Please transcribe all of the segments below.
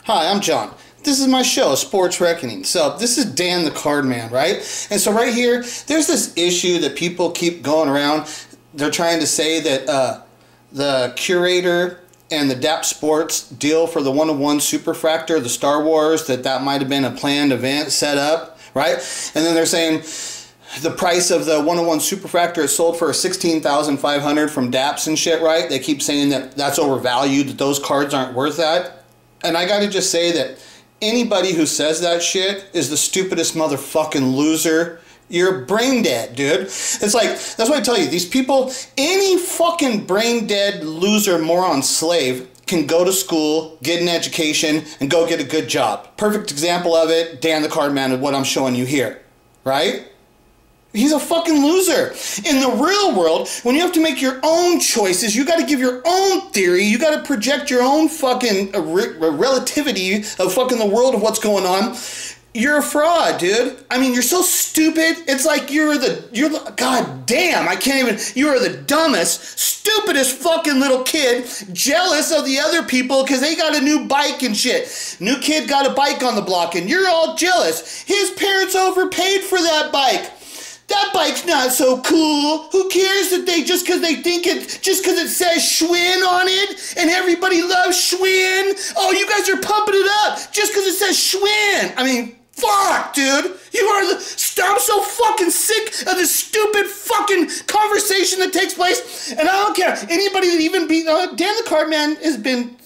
Hi, I'm John. This is my show, Sports Reckoning. So this is Dan the Card Man, right? And so right here, there's this issue that people keep going around. They're trying to say that the curator and the DAP Sports deal for the 1-of-1 Superfractor, the Star Wars, that might have been a planned event set up, right? And then they're saying the price of the 1-of-1 Superfractor is sold for $16,500 from DAPS and shit, right? They keep saying that that's overvalued, that those cards aren't worth that. And I gotta just say that anybody who says that shit is the stupidest motherfucking loser. You're brain dead, dude. It's like, that's why I tell you, these people, any fucking brain dead loser moron slave can go to school, get an education, and go get a good job. Perfect example of it, Dan the Card Man, of what I'm showing you here, right? He's a fucking loser. In the real world, when you have to make your own choices, you got to give your own theory, you got to project your own fucking relativity of fucking the world of what's going on. You're a fraud, dude. I mean, you're so stupid. It's like you're god damn, I can't even, you are the dumbest, stupidest fucking little kid, jealous of the other people because they got a new bike and shit. New kid got a bike on the block and you're all jealous. His parents overpaid for that bike. That bike's not so cool. Who cares that just because it says Schwinn on it and everybody loves Schwinn? Oh, you guys are pumping it up just because it says Schwinn. I mean, fuck, dude. I'm so fucking sick of this stupid fucking conversation that takes place. And I don't care. Anybody that even Dan the Card Man has been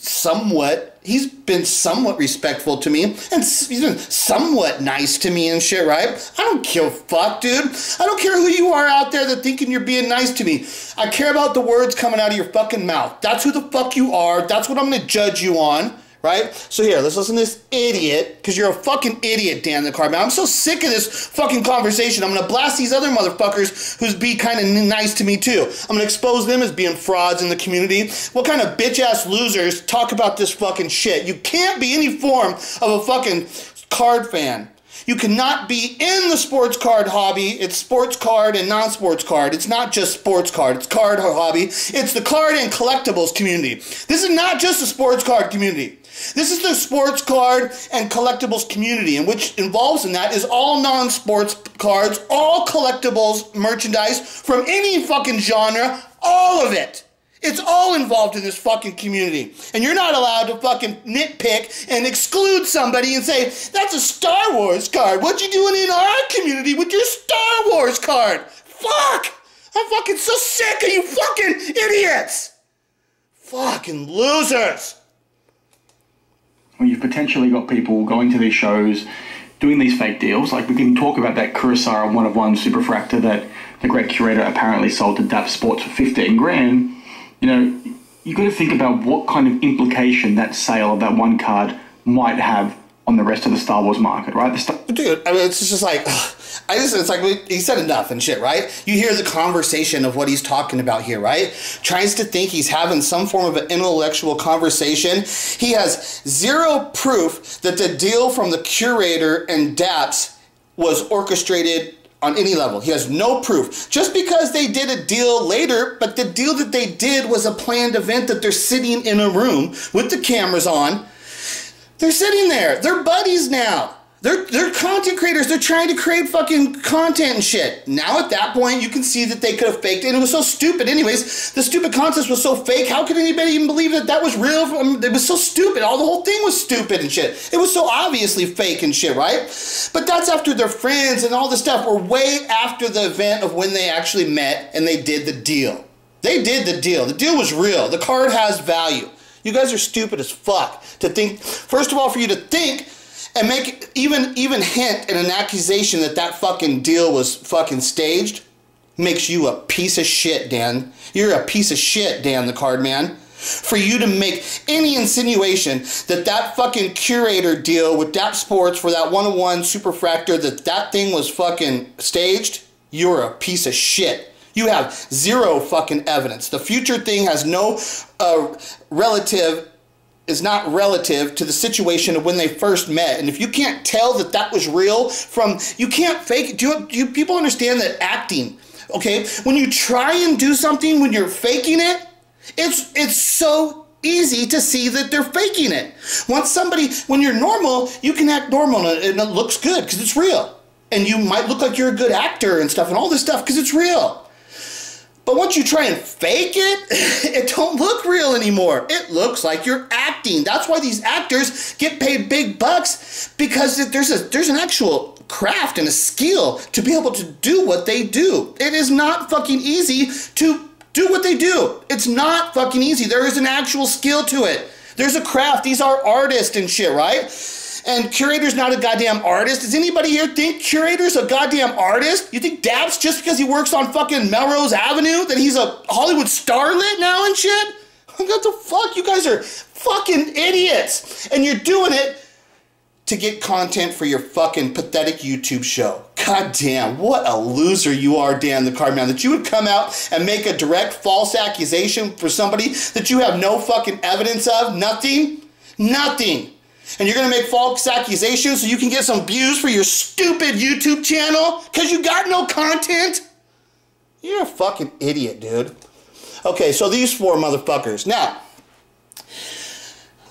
he's been somewhat respectful to me, and he's been somewhat nice to me and shit, right? I don't give a fuck, dude. I don't care who you are out there that thinking you're being nice to me. I care about the words coming out of your fucking mouth. That's who the fuck you are. That's what I'm gonna judge you on. Right? So here, let's listen to this idiot, because you're a fucking idiot, Dan the Card Man. I'm so sick of this fucking conversation. I'm going to blast these other motherfuckers who's be kind of nice to me too. I'm going to expose them as being frauds in the community. What kind of bitch-ass losers talk about this fucking shit? You can't be any form of a fucking card fan. You cannot be in the sports card hobby. It's sports card and non-sports card. It's not just sports card. It's card hobby. It's the card and collectibles community. This is not just a sports card community. This is the sports card and collectibles community, and which involves in that is all non-sports cards, all collectibles merchandise from any fucking genre, all of it. It's all involved in this fucking community. And you're not allowed to fucking nitpick and exclude somebody and say, that's a Star Wars card. What you doing in our community with your Star Wars card? Fuck! I'm fucking so sick of you fucking idiots! Fucking losers! Well, you've potentially got people going to these shows, doing these fake deals. Like, we can talk about that Kurosawa 1-of-1 Superfractor that the great curator apparently sold to DAP Sports for 15 grand. You know, you got to think about what kind of implication that sale of that one card might have on the rest of the Star Wars market, right? Dude, I mean, it's just like, it's like, he said enough and shit, right? You hear the conversation of what he's talking about here, right? Tries to think he's having some form of an intellectual conversation. He has zero proof that the deal from the curator and DAPS was orchestrated on any level. He has no proof. Just because they did a deal later, but the deal that they did was a planned event that they're sitting in a room with the cameras on. They're sitting there. They're buddies now. They're content creators. They're trying to create fucking content and shit. Now at that point, you can see that they could have faked it. And it was so stupid. Anyways, the stupid contest was so fake. How could anybody even believe that that was real? It was so stupid. The whole thing was stupid and shit. It was so obviously fake and shit, right? But that's after their friends and all this stuff were way after the event of when they actually met and they did the deal. They did the deal. The deal was real. The card has value. You guys are stupid as fuck to think, first of all, for you to think and make even hint in an accusation that fucking deal was fucking staged makes you a piece of shit, Dan. You're a piece of shit, Dan the Card Man. For you to make any insinuation that fucking curator deal with DAP Sports for that 1-of-1 Superfractor, that thing was fucking staged, you're a piece of shit. You have zero fucking evidence. The future thing has no is not relative to the situation of when they first met. And if you can't tell that was real you can't fake it. Do you people understand that acting, okay? When you try and do something when you're faking it, it's so easy to see that they're faking it. When you're normal, you can act normal and it looks good because it's real. And you might look like you're a good actor and stuff and all this stuff because it's real. But once you try and fake it, it don't look real anymore. It looks like you're acting. That's why these actors get paid big bucks, because there's an actual craft and a skill to be able to do what they do. It is not fucking easy to do what they do. It's not fucking easy. There is an actual skill to it. There's a craft. These are artists and shit, right? And Curator's not a goddamn artist. Does anybody here think Curator's a goddamn artist? You think Daps, just because he works on fucking Melrose Avenue, that he's a Hollywood starlet now and shit? What the fuck? You guys are fucking idiots. And you're doing it to get content for your fucking pathetic YouTube show. God damn, what a loser you are, Dan the Cardman, that you would come out and make a direct false accusation for somebody that you have no fucking evidence of. Nothing. And you're gonna make false accusations so you can get some views for your stupid YouTube channel because you got no content? You're a fucking idiot, dude. Okay, so these four motherfuckers. Now,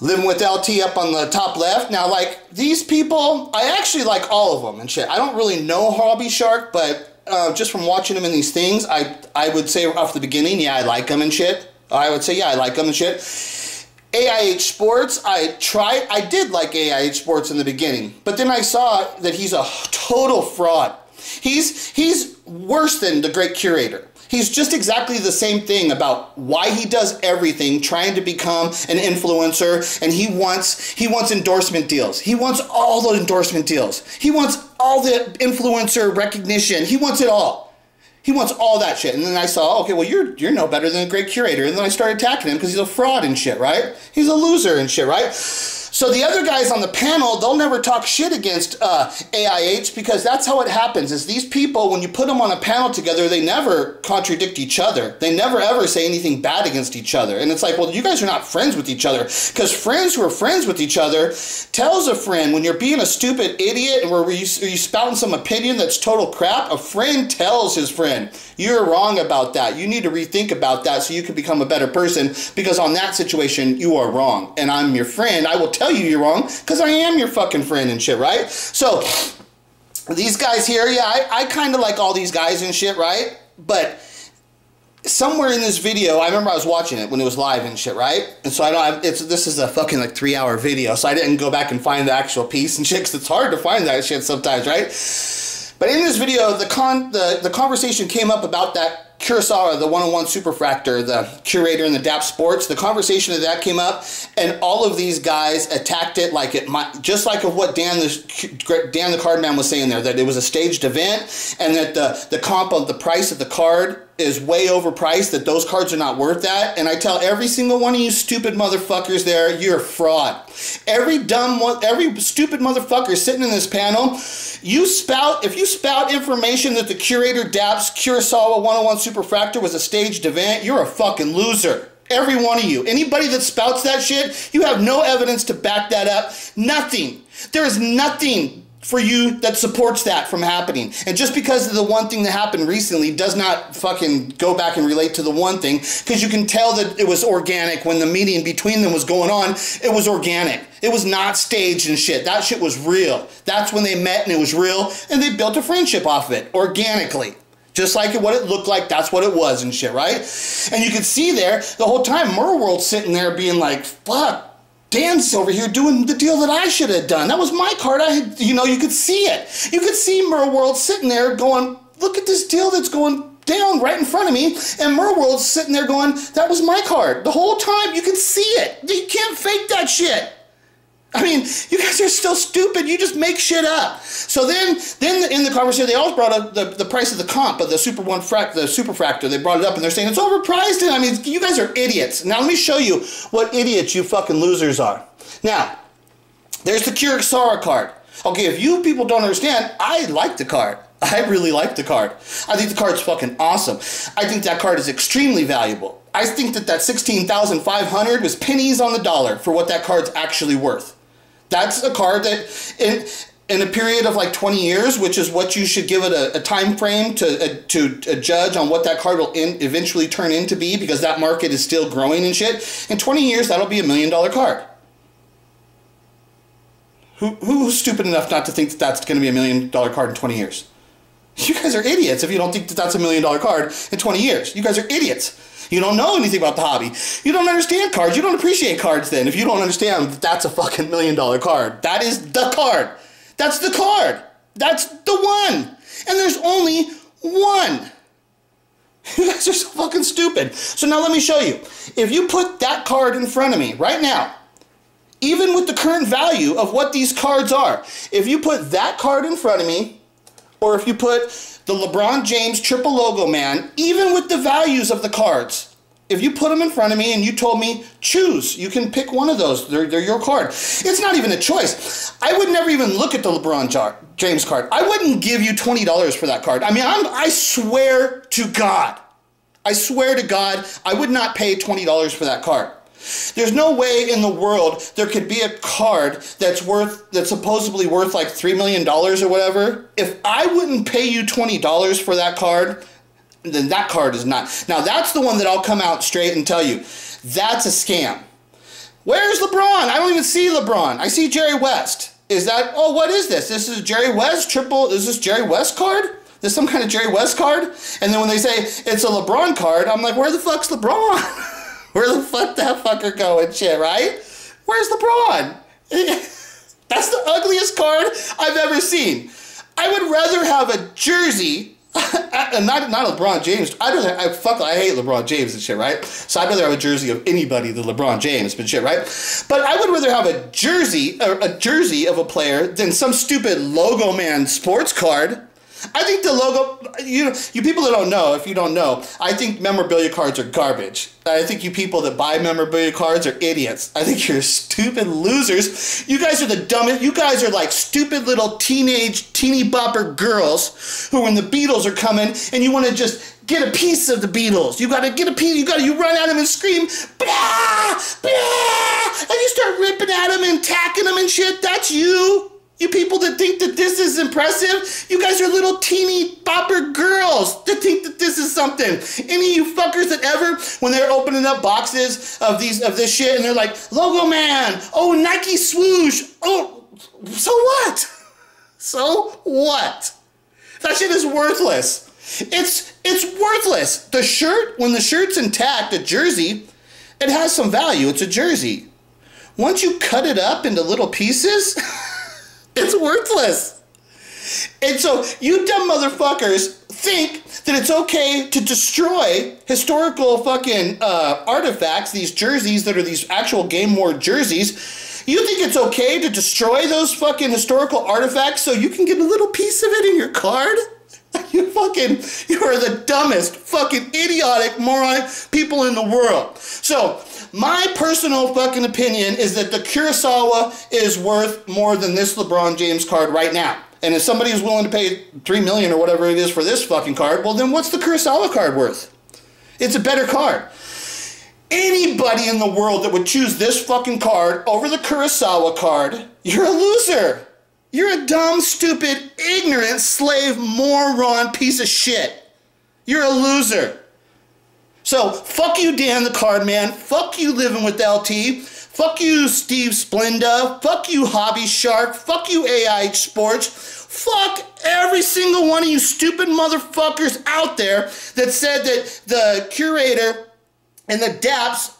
Living with LT up on the top left. Now, like, these people, I actually like all of them and shit. I don't really know Hobby Shark, but just from watching them in these things, I would say off the beginning, yeah, I like them and shit. I would say, yeah, I like them and shit. AIH Sports, I did like AIH Sports in the beginning, but then I saw that he's a total fraud. He's worse than the Great Curator. He's just exactly the same thing about why he does everything, trying to become an influencer, and he wants endorsement deals. He wants all the endorsement deals. He wants all the influencer recognition. He wants it all. He wants all that shit. And then I saw, okay, well, you're no better than a Great Curator. And then I started attacking him because he's a fraud and shit, right? He's a loser and shit, right? So the other guys on the panel, they'll never talk shit against AIH because that's how it happens, is these people, when you put them on a panel together, they never contradict each other. They never ever say anything bad against each other. And it's like, well, you guys are not friends with each other, because friends who are friends with each other tells a friend when you're being a stupid idiot and where you spouting some opinion that's total crap, a friend tells his friend, you're wrong about that. You need to rethink about that so you can become a better person, because on that situation, you are wrong. And I'm your friend. I will tell you you're wrong because I am your fucking friend and shit, right? So these guys here, yeah, I kind of like all these guys and shit, right? But somewhere in this video, I remember I was watching it when it was live and shit, right? And so this is a fucking like 3-hour video, so I didn't go back and find the actual piece and shit, because it's hard to find that shit sometimes, right? But in this video, the conversation came up about that Kurosawa, the 101 Superfractor, the Curator in the DAP Sports. The conversation of that came up, and all of these guys attacked it like it might, just like of what Dan the Cardman was saying there, that it was a staged event, and that the comp of the price of the card is way overpriced, that those cards are not worth that. And I tell every single one of you stupid motherfuckers there, you're a fraud. Every stupid motherfucker sitting in this panel, if you spout information that the Curator DAP's Kurosawa 101 Superfractor was a staged event, you're a fucking loser. Every one of you. Anybody that spouts that shit, you have no evidence to back that up. Nothing. There is nothing for you that supports that from happening. And just because of the one thing that happened recently does not fucking go back and relate to the one thing, because you can tell that it was organic when the meeting between them was going on. It was organic. It was not staged and shit. That shit was real. That's when they met and it was real, and they built a friendship off of it organically. Just like what it looked like, that's what it was and shit, right? And you could see there the whole time Merworld's sitting there being like, fuck, Dan's over here doing the deal that I should have done. That was my card. You could see it. You could see Merworld sitting there going, look at this deal that's going down right in front of me. And Merworld's sitting there going, that was my card. The whole time you can see it. You can't fake that shit. I mean, you guys are still stupid. You just make shit up. So then in the conversation, they always brought up the price of the comp of the Superfractor. They brought it up and they're saying it's overpriced. And I mean, you guys are idiots. Now let me show you what idiots you fucking losers are. Now, there's the Kurosawa card. Okay, if you people don't understand, I like the card. I really like the card. I think the card's fucking awesome. I think that card is extremely valuable. I think that $16,500 was pennies on the dollar for what that card's actually worth. That's a card that, in a period of like 20 years, which is what you should give it a time frame to judge on what that card will eventually turn into be, because that market is still growing and shit. In 20 years, that'll be $1 million card. Who's stupid enough not to think that that's going to be $1 million card in 20 years? You guys are idiots if you don't think that that's $1 million card in 20 years. You guys are idiots. You don't know anything about the hobby. You don't understand cards. You don't appreciate cards then if you don't understand that that's a fucking $1 million card. That is the card. That's the card. That's the one. And there's only one. You guys are so fucking stupid. So now let me show you. If you put that card in front of me right now, even with the current value of what these cards are, if you put that card in front of me, or if you put the LeBron James triple logo man, even with the values of the cards, if you put them in front of me and you told me, choose, you can pick one of those, they're your card. It's not even a choice. I would never even look at the LeBron James card. I wouldn't give you $20 for that card. I mean, I swear to God, I would not pay $20 for that card. There's no way in the world there could be a card that's supposedly worth like $3 million or whatever. If I wouldn't pay you $20 for that card, then that card is not. Now that's the one that I'll come out straight and tell you, that's a scam. Where's LeBron? I don't even see LeBron. I see Jerry West. Is that, oh, what is this? This is Jerry West is this Jerry West card? This some kind of Jerry West card? And then when they say it's a LeBron card, I'm like, where the fuck's LeBron? Where the fuck that fucker go and shit, right? Where's LeBron? That's the ugliest card I've ever seen. I would rather have a jersey, not LeBron James. I hate LeBron James and shit, right? So I'd rather have a jersey of anybody than LeBron James, but shit, right? But I would rather have a jersey of a player than some stupid logo man sports card. I think the logo, you people that don't know, if you don't know, I think memorabilia cards are garbage. I think you people that buy memorabilia cards are idiots. I think you're stupid losers. You guys are the dumbest. You guys are like stupid little teeny bopper girls who, when the Beatles are coming and you want to just get a piece of the Beatles. You gotta get a piece, you run at them and scream, blah, blah, and you start ripping at them and tacking them and shit. That's you. You people that think that this is impressive, you guys are little teeny bopper girls that think that this is something. Any of you fuckers that ever, when they're opening up boxes of this shit and they're like, Logo Man, oh, Nike swoosh, oh, so what? So what? That shit is worthless. It's worthless. The shirt, when the shirt's intact, a jersey, it has some value. It's a jersey. Once you cut it up into little pieces, it's worthless. And so you dumb motherfuckers think that it's okay to destroy historical fucking artifacts, these jerseys that are these actual Game War jerseys. You think it's okay to destroy those fucking historical artifacts so you can get a little piece of it in your card? You are the dumbest, fucking idiotic, moron people in the world. So, my personal fucking opinion is that the Kurosawa is worth more than this LeBron James card right now. And if somebody is willing to pay $3 million or whatever it is for this fucking card, well then what's the Kurosawa card worth? It's a better card. Anybody in the world that would choose this fucking card over the Kurosawa card, you're a loser. You're a dumb, stupid, ignorant, slave, moron piece of shit. You're a loser. So, fuck you, Dan the Card Man. Fuck you, Living with LT. Fuck you, Steve Splenda. Fuck you, Hobby Shark. Fuck you, AIH Sports. Fuck every single one of you stupid motherfuckers out there that said that the curator and the DAPS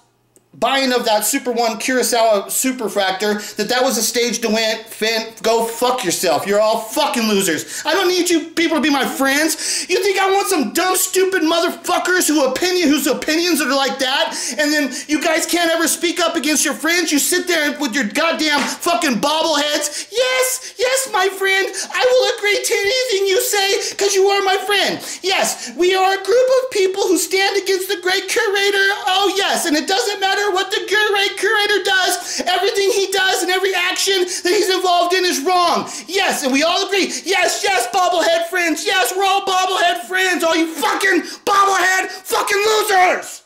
buying of that Super 1 Kurosawa Superfractor, that was a stage to win. Finn, go fuck yourself. You're all fucking losers. I don't need you people to be my friends. You think I want some dumb, stupid motherfuckers whose opinions are like that, and then you guys can't ever speak up against your friends? You sit there with your goddamn fucking bobbleheads. Yes, my friend, I will agree to anything you say because you are my friend. Yes, we are a group of people who stand against the great curator. Oh, yes, and it doesn't matter what the great curator does. Everything he does and every action that he's involved in is wrong. Yes, and we all agree. Yes, bobblehead friends. Yes, we're all bobblehead friends. All you fucking bobblehead fucking losers.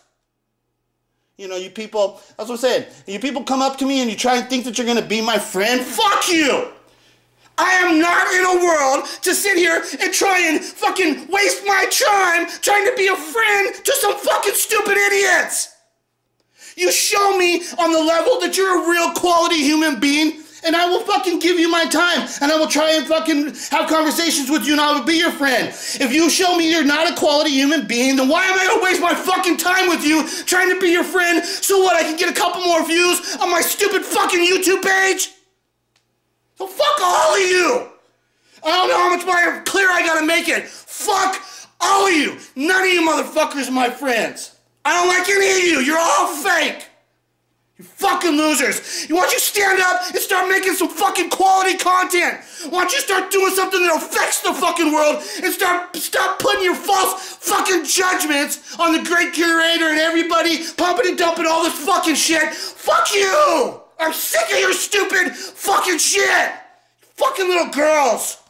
You know, you people, that's what I'm saying. You people come up to me and you try and think that you're going to be my friend. Fuck you. I am not in a world to sit here and try and fucking waste my time trying to be a friend to some fucking stupid idiots. You show me on the level that you're a real quality human being, and I will fucking give you my time, and I will try and fucking have conversations with you, and I will be your friend. If you show me you're not a quality human being, then why am I gonna waste my fucking time with you trying to be your friend so what, I can get a couple more views on my stupid fucking YouTube page? So fuck all of you. I don't know how much more clear I gotta make it. Fuck all of you. None of you motherfuckers are my friends. I don't like any of you. You're all fake. You fucking losers. Why don't you stand up and start making some fucking quality content? Why don't you start doing something that affects the fucking world and stop putting your false fucking judgments on the great curator and everybody pumping and dumping all this fucking shit? Fuck you! I'm sick of your stupid fucking shit! Fucking little girls!